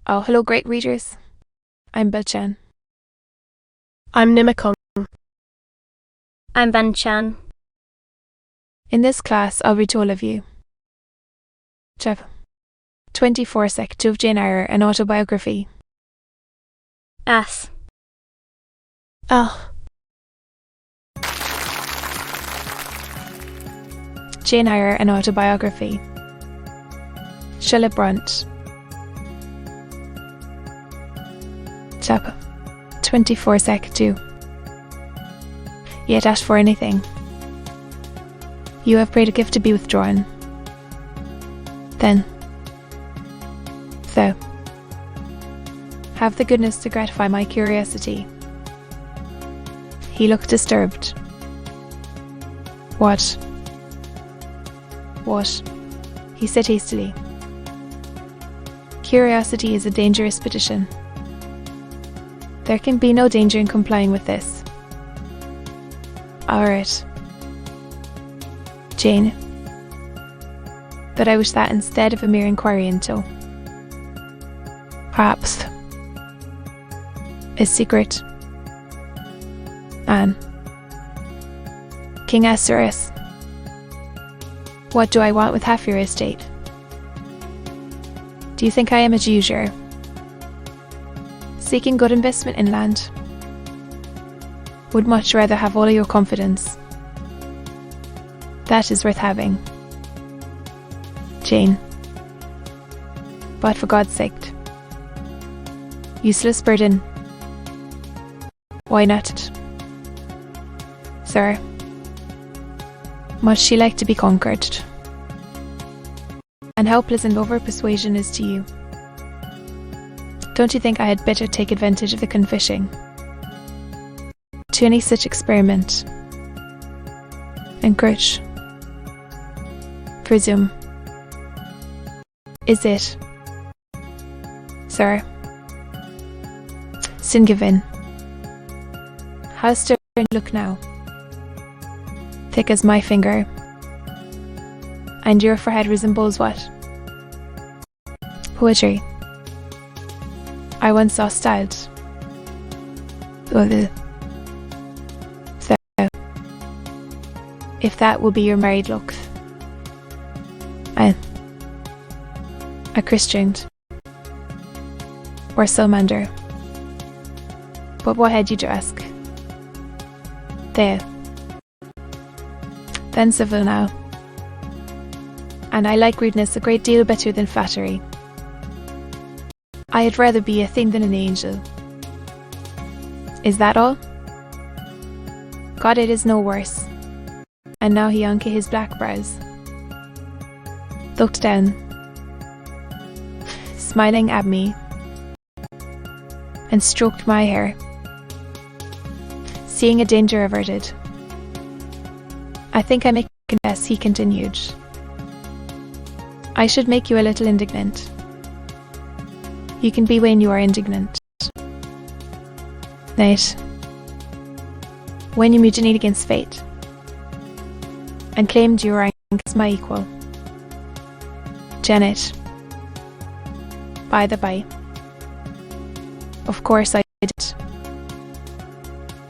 Oh, hello, great readers. I'm Belchan. I'm Nimakong. I'm Banchan. In this class, I'll read to all of you. Chap. 24 Sec 2 of Jane Eyre, an autobiography. As. Ah. Jane Eyre, an autobiography. Brontë. Chap. 24 Sec 2. Yet asked for anything. You have prayed a gift to be withdrawn. Then, so, have the goodness to gratify my curiosity. He looked disturbed. What? He said hastily. Curiosity is a dangerous petition. There can be no danger in complying with this. All right. Jane. But I wish that instead of a mere inquiry into, perhaps, a secret. Anne. King Asterius. What do I want with half your estate? Do you think I am a usurer? Seeking good investment in land? Would much rather have all your confidence. That is worth having. Jane. But for God's sake. Useless burden. Why not? Sir. Must she like to be conquered? And how pleasant over persuasion is to you. Don't you think I had better take advantage of the confishing? To any such experiment. Encourage. Presume. Is it, sir? Sin given. How stern you look now. Thick as my finger. And your forehead resembles what? Poetry. I once saw styled. So, if that will be your married look. A Christian. Or Salamander. But what had you to ask? There. Then civil now. And I like rudeness a great deal better than flattery. I had rather be a thing than an angel. Is that all? God, it is no worse. And now he unked his black brows. Looked down, smiling at me, and stroked my hair. Seeing a danger averted. I think I may confess, he continued. I should make you a little indignant. You can be when you are indignant. Night. When you mutinied against fate, and claimed your rank as my equal. Janet. By the by. Of course I did.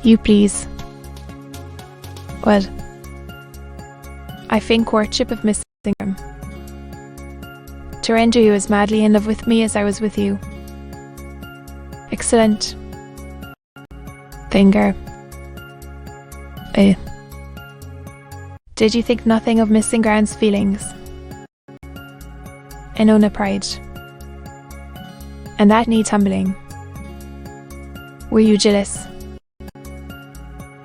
You please. Well, I think courtship of Miss Ingram. To render you as madly in love with me as I was with you. Excellent. Finger. Did you think nothing of Miss Ingram's feelings? Enona pride. And that needs humbling. Were you jealous?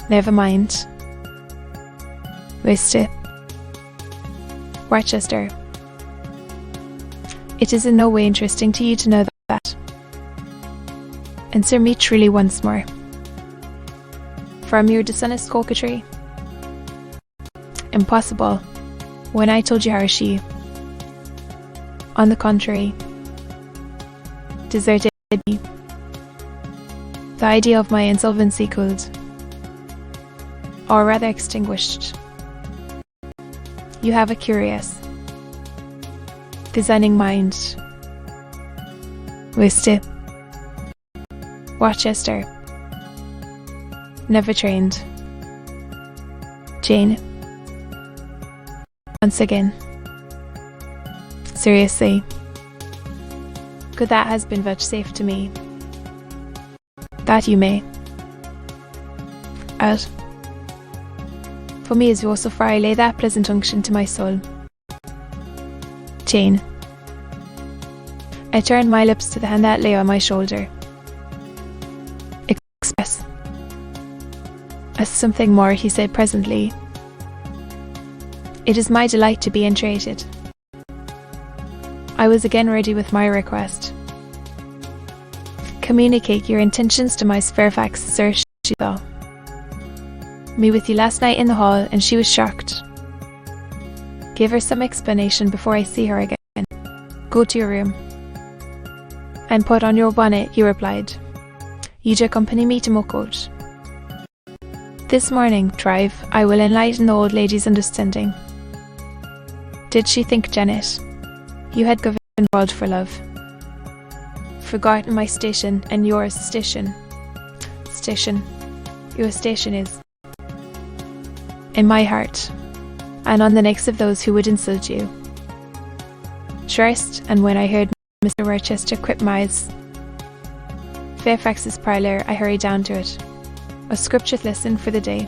Never mind. Weste. Rochester. It is in no way interesting to you to know that. Answer me truly once more. From your dishonest coquetry? Impossible, when I told you how she, on the contrary, deserted me. The idea of my insolvency cooled, or rather extinguished. You have a curious, designing mind. Wiste. Rochester. Never trained. Jane. Once again. Seriously. Could that has been vouchsafed to me? That you may. Out. For me as also far I lay that pleasant unction to my soul. Jane. I turned my lips to the hand that lay on my shoulder. Express. As something more, he said presently. It is my delight to be entreated. I was again ready with my request. Communicate your intentions to Miss Fairfax, sir, she saw. Me with you last night in the hall, and she was shocked. Give her some explanation before I see her again. Go to your room. And put on your bonnet, he replied. You'd accompany me to Mucklecote. This morning, Drive, I will enlighten the old lady's understanding. Did she think, Janet, you had given world for love? Forgotten my station and yours station. Station. Your station is in my heart, and on the necks of those who would insult you. First, and when I heard Mr. Rochester quit Miles Fairfax's parlour, I hurried down to it. A scripture lesson for the day.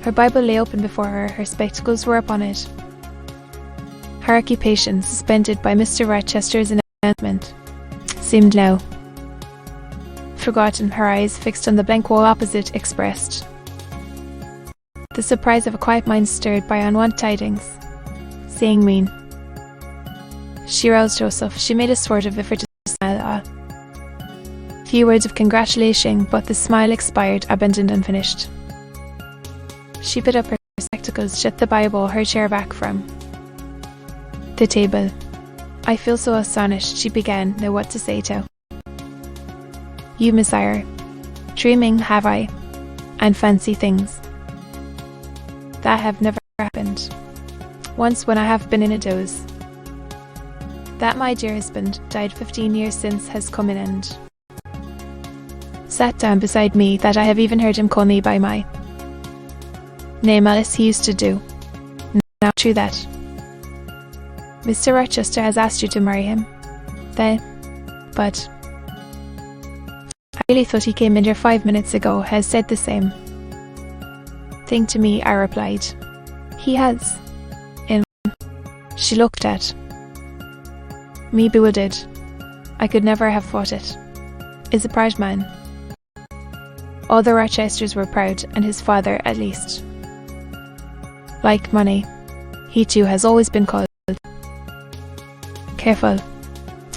Her Bible lay open before her, her spectacles were upon it. Her occupation, suspended by Mr. Rochester's announcement, seemed now forgotten, her eyes fixed on the blank wall opposite, expressed the surprise of a quiet mind stirred by unwonted tidings. Seeing me, she roused Joseph. She made a sort of effort to smile. Few words of congratulation, but the smile expired, abandoned, unfinished. She put up her spectacles, shut the Bible, her chair back from the table. I feel so astonished, she began, know what to say to. You, Miss Eyre. Dreaming, have I, and fancy things that have never happened. Once when I have been in a doze. That my dear husband, died 15 years since, has come an end. Sat down beside me, that I have even heard him call me by my name as he used to do. Now true that Mr. Rochester has asked you to marry him. Then, but I really thought he came in here 5 minutes ago, has said the same thing to me, I replied. He has. She looked at me bewildered. I could never have thought it. Is a proud man. All the Rochesters were proud, and his father at least. Like money, he too has always been called careful.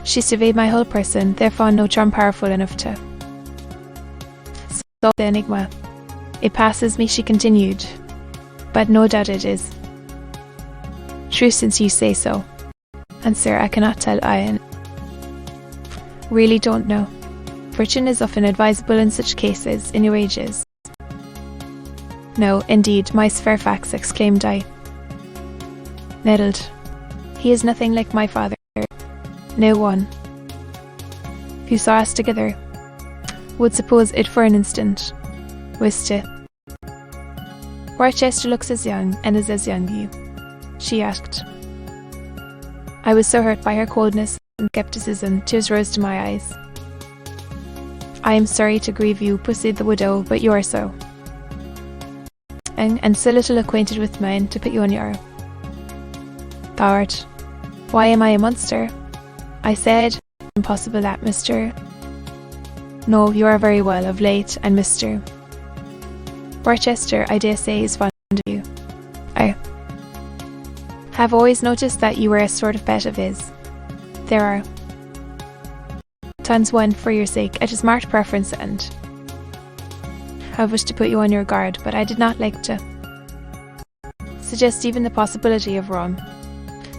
She surveyed my whole person, there found no charm powerful enough to solve the enigma. It passes me, she continued, but no doubt it is true since you say so. And sir, I cannot tell. I really don't know. Fortune is often advisable in such cases, in your ages. No, indeed, Miss Fairfax, exclaimed I, nettled. He is nothing like my father. No one who saw us together would suppose it for an instant. Wiste. Rochester looks as young, and is as young you, she asked. I was so hurt by her coldness and scepticism, tears rose to my eyes. I am sorry to grieve you, proceeded the widow, but you are so and so little acquainted with men to put you on your thou art. Why am I a monster? I said, impossible that, Mr. No, you are very well of late, and Mr. Rochester, I dare say, is fond of you. I have always noticed that you were a sort of pet of his. There are times when, for your sake, it is marked preference, and I wished to put you on your guard, but I did not like to suggest even the possibility of wrong.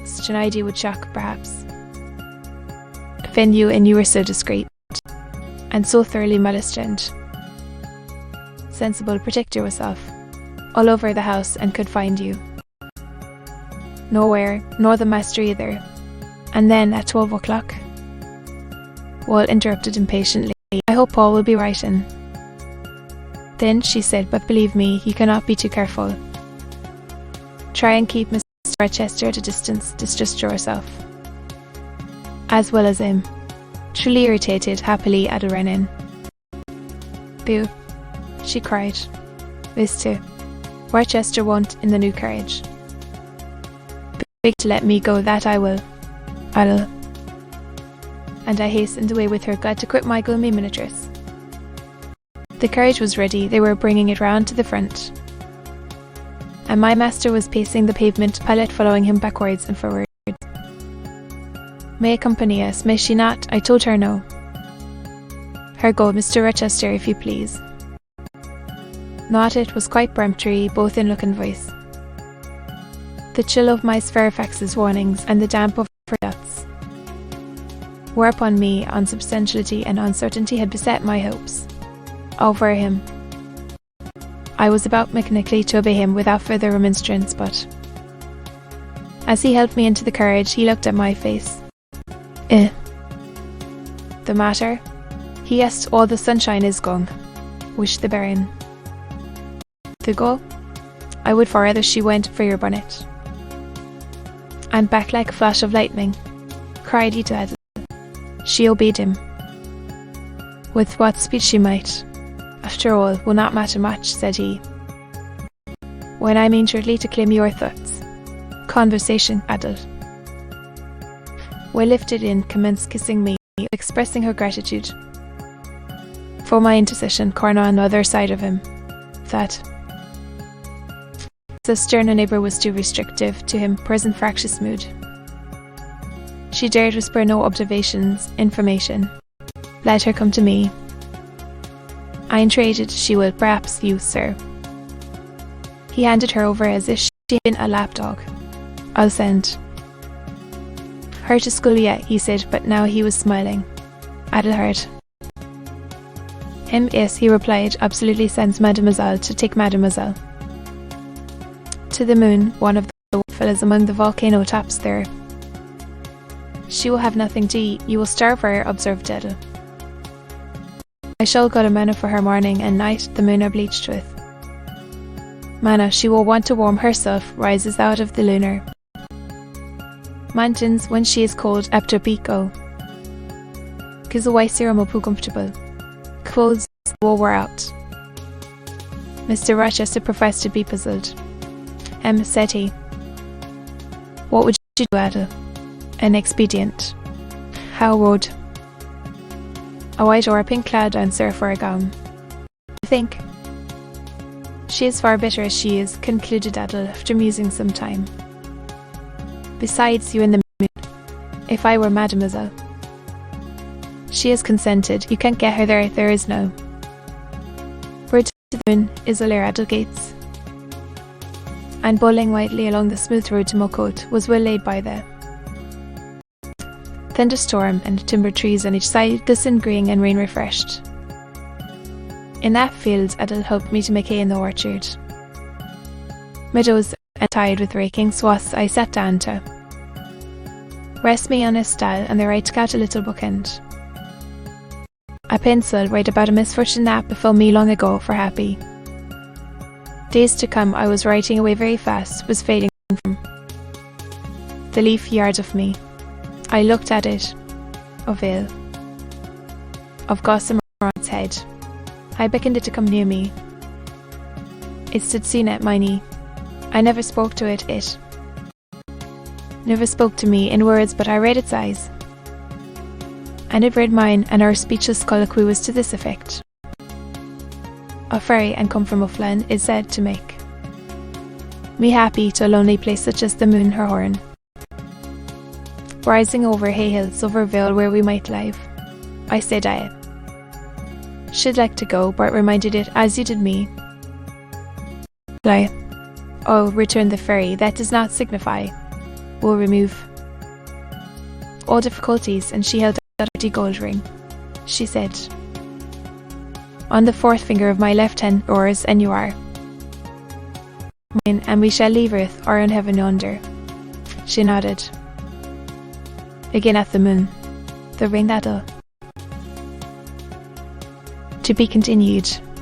Such an idea would shock, perhaps offend you, and you were so discreet, and so thoroughly modest and sensible, protect yourself all over the house, and could find you nowhere, nor the master either. And then at 12 o'clock, Wall interrupted impatiently. I hope Paul will be right in. Then she said, but believe me, you cannot be too careful. Try and keep Mr. Rochester at a distance, distrust yourself. As well as him. Truly irritated, happily Ada ran in. Boo, she cried. Mr. Rochester won't in the new carriage. Beg to let me go, that I will. I'll. And I hastened away with her, glad to quit my gloomy miniatress. The carriage was ready, they were bringing it round to the front. And my master was pacing the pavement, Pilot following him backwards and forwards. May accompany us, may she not? I told her no. Her go, Mr. Rochester, if you please. Not it was quite peremptory, both in look and voice. The chill of Miss Fairfax's warnings and the damp of her doubts were upon me. Unsubstantiality and uncertainty had beset my hopes. Over him. I was about mechanically to obey him without further remonstrance, but as he helped me into the carriage, he looked at my face. The matter? Yes, all the sunshine is gone, wished the Baron. The go? I would for rather she went for your bonnet. And back like a flash of lightning, cried he to Adele. She obeyed him. With what speed she might. After all, will not matter much, said he. When I mean shortly to claim your thoughts. Conversation, Adele. Well lifted in, commenced kissing me, expressing her gratitude for my intercession, Corna on the other side of him. That so stern a neighbour was too restrictive to him, present fractious mood. She dared whisper no observations, information. Let her come to me. I entreated she would, perhaps you, sir. He handed her over as if she had been a lapdog. I'll send her to school yet, he said, but now he was smiling. Adelhard. Yes, he replied, absolutely sends Mademoiselle to take Mademoiselle to the moon, one of the fellows among the volcano tops there. She will have nothing to eat, you will starve her, observed Edel. I shall got a manna for her morning and night, the moon are bleached with. Manna, she will want to warm herself, rises out of the lunar mountains when she is cold, after pico. Kizawai serum will be comfortable. Clothes will wear out. Mr. Rochester professed to be puzzled. Said he. What would you do, Adele? An expedient. How would a white or a pink cloud answer for a gown? I think. She is far better as she is, concluded Adele after musing some time. Besides, you in the moon. If I were Mademoiselle. She has consented, you can't get her there, there is no. Word to the moon is a lair Adele Gates. And bowling widely along the smooth road to Mulcote was well laid by there. Thunderstorm and timber trees on each side, the sun green and rain refreshed. In that field, Adele helped me to make hay in the orchard. Meadows and tied with raking swaths, I sat down to rest me on a stile and the right out a little bookend. A pencil write about a misfortune that befell me long ago for happy. Days to come I was writing away very fast, was fading from the leaf yard of me. I looked at it, a veil of gossamer on its head. I beckoned it to come near me. It stood seen at my knee. I never spoke to it, it never spoke to me in words, but I read its eyes. And it read mine, and our speechless colloquy was to this effect. A fairy, and come from Uffland, is said to make me happy to a lonely place such as the moon her horn, rising over hay hills, over vale where we might live. I said I should like to go, but reminded it, as you did me. Oh, returned the fairy, that does not signify. We'll remove all difficulties, and she held out a dirty gold ring. She said, on the fourth finger of my left hand, yours, and you are mine, and we shall leave earth or in heaven yonder. She nodded. Again at the moon. The ring that To be continued.